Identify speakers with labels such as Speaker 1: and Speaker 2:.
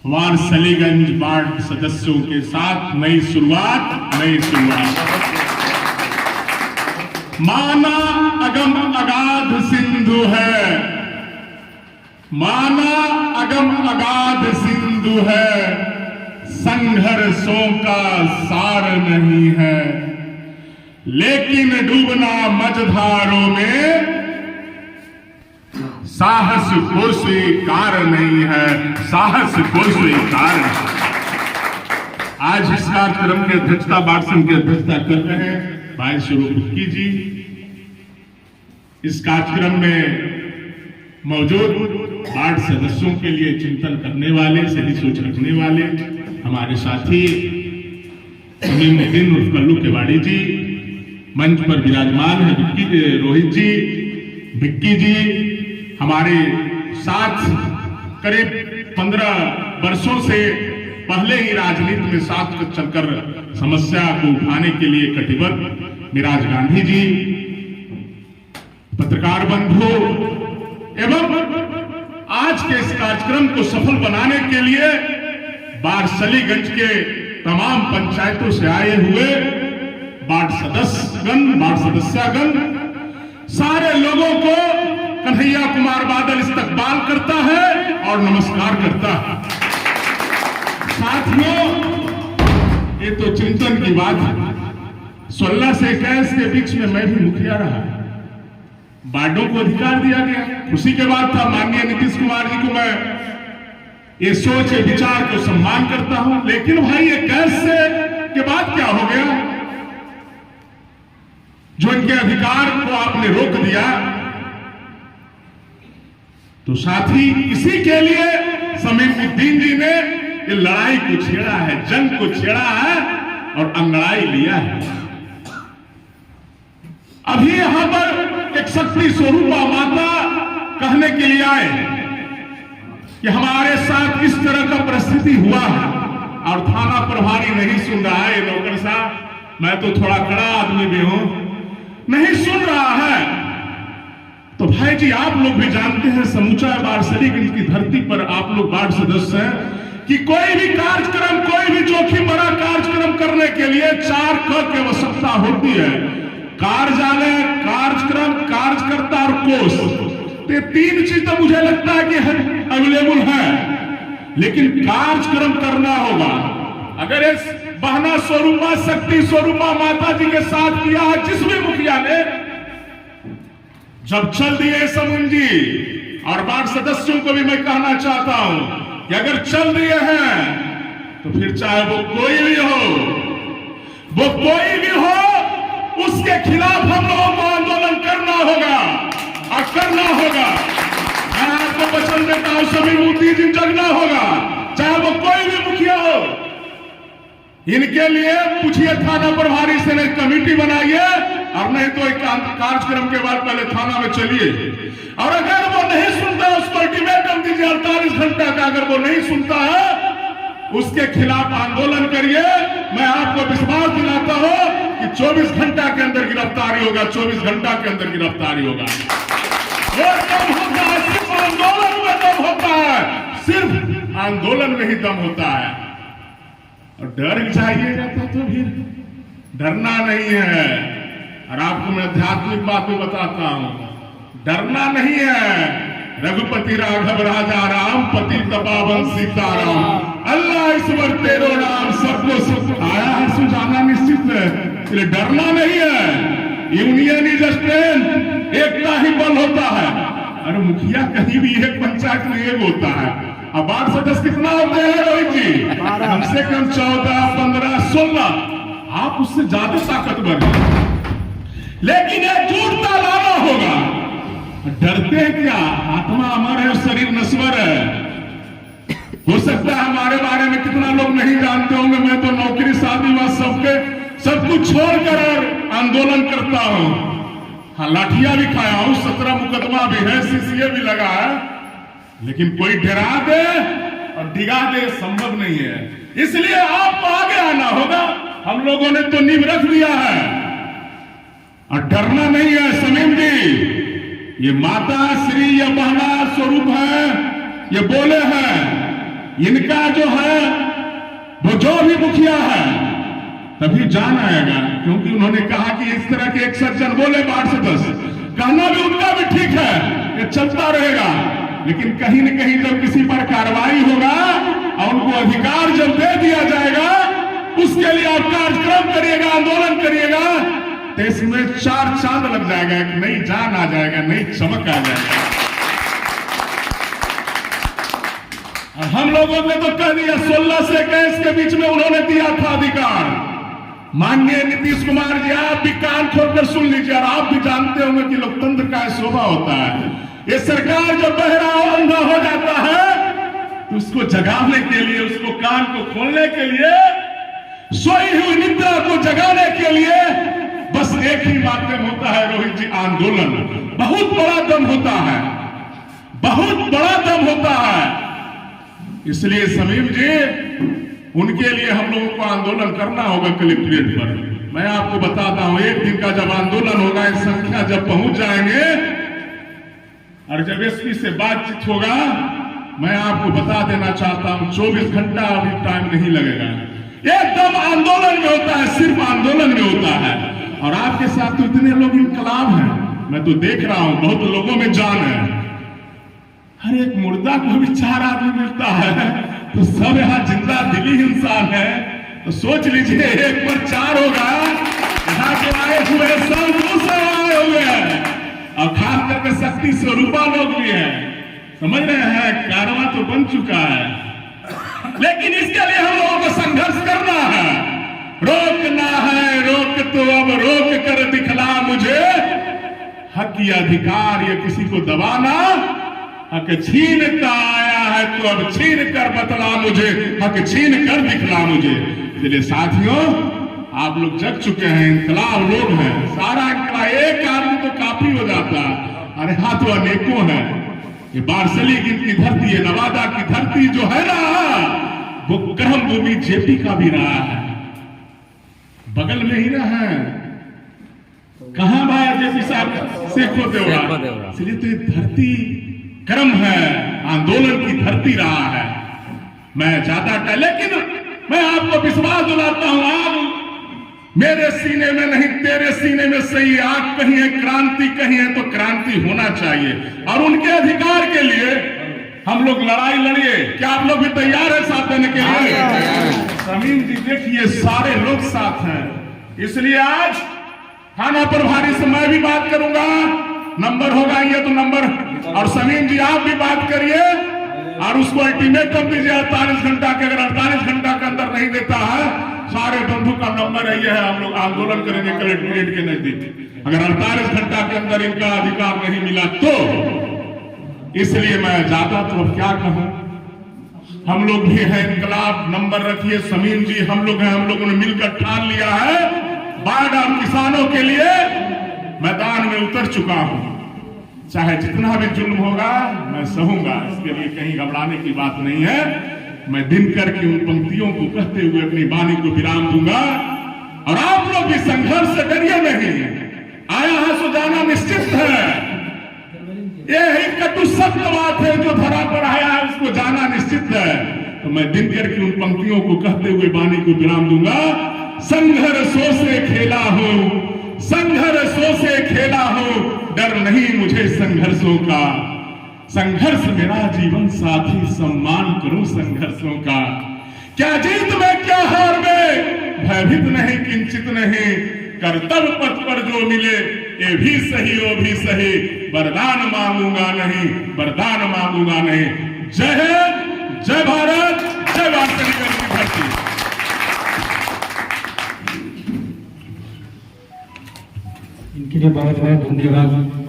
Speaker 1: Warisaliganj ward सदस्यों के साथ नई शुरुआत। माना अगम अगाध सिंधु है, माना अगम अगाध सिंधु है, संघर्षों का सार नहीं है, लेकिन डूबना मझधारों में साहस को स्वीकार नहीं है, साहस को स्वीकार। आज इस कार्यक्रम की अध्यक्षता वार्ड संघ की अध्यक्षता कर रहे हैं भाई स्वरूप भिक्की जी। इस कार्यक्रम में मौजूद वार्ड सदस्यों के लिए चिंतन करने वाले, सही सोच रखने वाले हमारे साथी समीमुद्दीन उर्फ कल्लू केवाड़ी जी मंच पर विराजमान है। रोहित जी, भिक्की जी हमारे साथ करीब 15 वर्षों से पहले ही राजनीति में साथ चलकर समस्या को उठाने के लिए कटिबद्ध मिराज गांधी जी, पत्रकार बंधु एवं आज के इस कार्यक्रम को सफल बनाने के लिए वारसलीगंज के तमाम पंचायतों से आए हुए वार्ड सदस्यगण, सारे लोगों को कन्हैया कुमार बादल इस्तकबाल करता है और नमस्कार करता है। साथियों, ये तो चिंतन की बात है। 16 से 21 के बीच में मैं भी मुखिया रहा, वार्डों को अधिकार दिया गया, खुशी के बाद था। माननीय नीतीश कुमार जी को मैं ये सोच विचार को सम्मान करता हूं, लेकिन भाई 21 से के बाद क्या हो गया जो इनके अधिकार को आपने रोक दिया? तो साथी, इसी के लिए समीमुद्दीन जी ने ये लड़ाई को छेड़ा है, जंग को छेड़ा है और अंगड़ाई लिया है। अभी यहां पर एक शक्ति स्वरूपा माता कहने के लिए आए कि हमारे साथ इस तरह का परिस्थिति हुआ है और थाना प्रभारी नहीं सुन रहा है। नौकर साहब, मैं तो थोड़ा कड़ा आदमी भी हूं, नहीं सुन रहा है। तो भाई जी, आप लोग भी जानते हैं, समूचा वारसलीगंज की धरती पर आप लोग वार्ड सदस्य हैं कि कोई भी कार्यक्रम, कोई भी जोखिम भरा कार्यक्रम करने के लिए 4 क की आवश्यकता होती है। कार्यालय, कार्यक्रम, कार्यकर्ता और कोष। तो ये 3 चीज तो मुझे लगता है कि अवेलेबल है, लेकिन कार्यक्रम करना होगा। अगर इस बहना स्वरूपा, शक्ति स्वरूपा माता जी के साथ किया है जिस भी मुखिया ने, जब चल दिए समून जी और वार्ड सदस्यों को भी मैं कहना चाहता हूं कि अगर चल दिए हैं तो फिर चाहे वो कोई भी हो, उसके खिलाफ हम लोगों को आंदोलन करना होगा और करना होगा। मैं आपको वचन देता हूं, समीमुद्दीन जगना होगा, चाहे वो कोई भी मुखिया हो। इनके लिए पूछिए थाना प्रभारी से, नहीं कमेटी बनाइए और नहीं तो एक कार्यक्रम के बाद पहले थाना में चलिए। और अगर वो नहीं सुनता उसको अल्टीमेटम दीजिए 48 घंटा का। अगर वो नहीं सुनता है उसके खिलाफ आंदोलन करिए। मैं आपको विश्वास दिलाता हूं कि 24 घंटा के अंदर गिरफ्तारी होगा, 24 घंटा के अंदर गिरफ्तारी होगा। वो दम होता है, सिर्फ आंदोलन में दम होता है, सिर्फ आंदोलन में ही दम होता है। और डर जाइएगा तो फिर डरना नहीं है। और आपको मैं आध्यात्मिक बात भी बताता हूं, डरना नहीं है। रघुपति राघव राजा राम, पति तपावन सीताराम, अल्लाह ईश्वर तेरो नाम, सबको सुख आया है, सुझाना निश्चित है। इसलिए डरना नहीं है। यूनियन इज स्ट्रेंथ, एकता ही बल होता है। अरे मुखिया कहीं भी एक पंचायत में एक होता है। अब वार्ड सदस्य कितना होते हैं रोहित जी? कम से कम 14, 15, 16। आप उससे ज्यादा ताकतवर हैं, लेकिन एकजुटता लाना होगा। डरते हैं क्या? आत्मा अमर है, शरीर नश्वर है। हो सकता है हमारे बारे में कितना लोग नहीं जानते होंगे। मैं तो नौकरी, शादी व सब कुछ छोड़कर आंदोलन करता हूं। हाँ, लाठियां भी खाया हूं, 17 मुकदमा भी है, सीसीए भी लगा है, लेकिन कोई डरा दे और डिगा दे संभव नहीं है। इसलिए आपको आगे आना होगा। हम लोगों ने तो नींव रख दिया है और डरना नहीं है। समीम जी, ये माता श्री, ये बहना स्वरूप है, ये बोले हैं इनका जो है वो जो भी मुखिया है तभी जान आएगा, क्योंकि उन्होंने कहा कि इस तरह के एक सज्जन बोले 8 से 10, कहना भी उनका भी ठीक है, ये चलता रहेगा। लेकिन कहीं न कहीं जब किसी पर कार्रवाई होगा और उनको अधिकार जब दे दिया जाएगा, उसके लिए आप कार्यक्रम करिएगा, आंदोलन करिएगा, तो इसमें 4 चांद लग जाएगा, एक नई जान आ जाएगा, नई चमक आ जाएगा। और हम लोगों ने तो कह दिया 16 से 21 के बीच में उन्होंने दिया था अधिकार। माननीय नीतीश कुमार जी, आप भी कान खोलकर सुन लीजिए, और आप भी जानते होंगे कि लोकतंत्र का शोभा होता है। ये सरकार जब बहरा और अंधा हो जाता है तो उसको जगाने के लिए, उसको कान को खोलने के लिए, सोई हुई निद्रा को जगाने के लिए बस एक ही माध्यम होता है रोहित जी, आंदोलन। बहुत बड़ा दम होता है, बहुत बड़ा दम होता है। इसलिए समीम जी, उनके लिए हम लोगों को आंदोलन करना होगा कलेक्ट्रेट पर। मैं आपको बताता हूं, एक दिन का जब आंदोलन होगा, इस संख्या जब पहुंच जाएंगे और जब एसपी से बातचीत होगा, मैं आपको बता देना चाहता हूं 24 घंटा अभी टाइम नहीं लगेगा। एकदम आंदोलन में होता है, सिर्फ आंदोलन में होता है। और आपके साथ तो इतने लोग इनकलाब हैं, मैं तो देख रहा हूं, बहुत लोगों में जान है। हर एक मुर्दा को भी 4 आदमी मिलता है, तो सब यहाँ जिंदा दिली इंसान है। तो सोच लीजिए, एक पर 4 होगा, यहाँ के आए हुए सब दूसरे आए हुए हैं, और खास करके शक्ति स्वरूपा लोग भी हैं। समझ रहे हैं, कारवां तो बन चुका है, लेकिन इसके लिए हम लोगों को संघर्ष करना है, रोकना है। रोक तो अब रोक कर दिखला मुझे, हक या अधिकार ये किसी को दबाना, हक छीनता आया है तो अब छीन कर बतला मुझे, हक छीन कर दिखला मुझे। इसलिए साथियों, आप लोग जग चुके हैं, इनकलाब लोग हैं, सारा इनकलाब, एक आदमी तो काफी हो जाता, अरे हाँ तो अनेकों हैं। ये बारसली की धरती है, नवादा की धरती जो है ना, वो कर्म भूमि जेपी का भी रहा है, बगल में ही ना है। कहां भाई जेपी साहब? सेखो देवरा। इसलिए तो ये धरती कर्म है, आंदोलन की धरती रहा है। मैं ज्यादा लेकिन मैं आपको विश्वास दिलाता हूं, आग मेरे सीने में नहीं, तेरे सीने में सही आग कहीं है, क्रांति कहीं है, तो क्रांति होना चाहिए। और उनके अधिकार के लिए हम लोग लड़ाई लड़िए। क्या आप लोग भी तैयार है साथ देने के लिए? समीम जी देखिए, सारे लोग साथ हैं। इसलिए आज थाना प्रभारी से मैं भी बात करूंगा, नंबर होगा ये तो नंबर, और समीम जी आप भी बात करिए और उसको अल्टीमेटम दीजिए 48 घंटा के। अगर 48 घंटा के अंदर नहीं देता है, सारे बंधु का नंबर है, ये है, हम लोग आंदोलन करेंगे कलेक्ट्रेट के नजदीक, अगर 48 घंटा के अंदर इनका अधिकार नहीं मिला तो। इसलिए मैं ज्यादा तो अब क्या कहूं, हम लोग भी हैं, इनकलाब नंबर रखिए। समीम जी हम लोग हैं, हम लोगों ने मिलकर ठान लिया है, बाढ़ और किसानों के लिए मैदान में उतर चुका हूं। चाहे जितना भी जुल्म होगा मैं सहूंगा, इसके लिए कहीं घबराने की बात नहीं है। मैं दिनकर की उन पंक्तियों को कहते हुए अपनी वाणी को विराम दूंगा, और आप लोग भी संघर्ष से डरिए नहीं, आया है सो जाना निश्चित है। यही कटु सत्य बात है, जो धरा पर आया है उसको जाना निश्चित है। तो मैं दिनकर की उन पंक्तियों को कहते हुए वाणी को विराम दूंगा। संघर्षों से खेला हूं, संघर्षों से खेला हूं, डर नहीं मुझे संघर्षों का, संघर्ष मेरा जीवन साथी, सम्मान करूं संघर्षों का। क्या जीत में क्या हार में, भयभीत नहीं किंचित नहीं, कर्तव्य पथ पर जो मिले ये भी सही वो भी सही, वरदान मांगूंगा नहीं, वरदान मांगूंगा नहीं। जय हिंद, जय भारत, जय वासुदेव की धरती।
Speaker 2: इनके लिए बहुत बहुत धन्यवाद।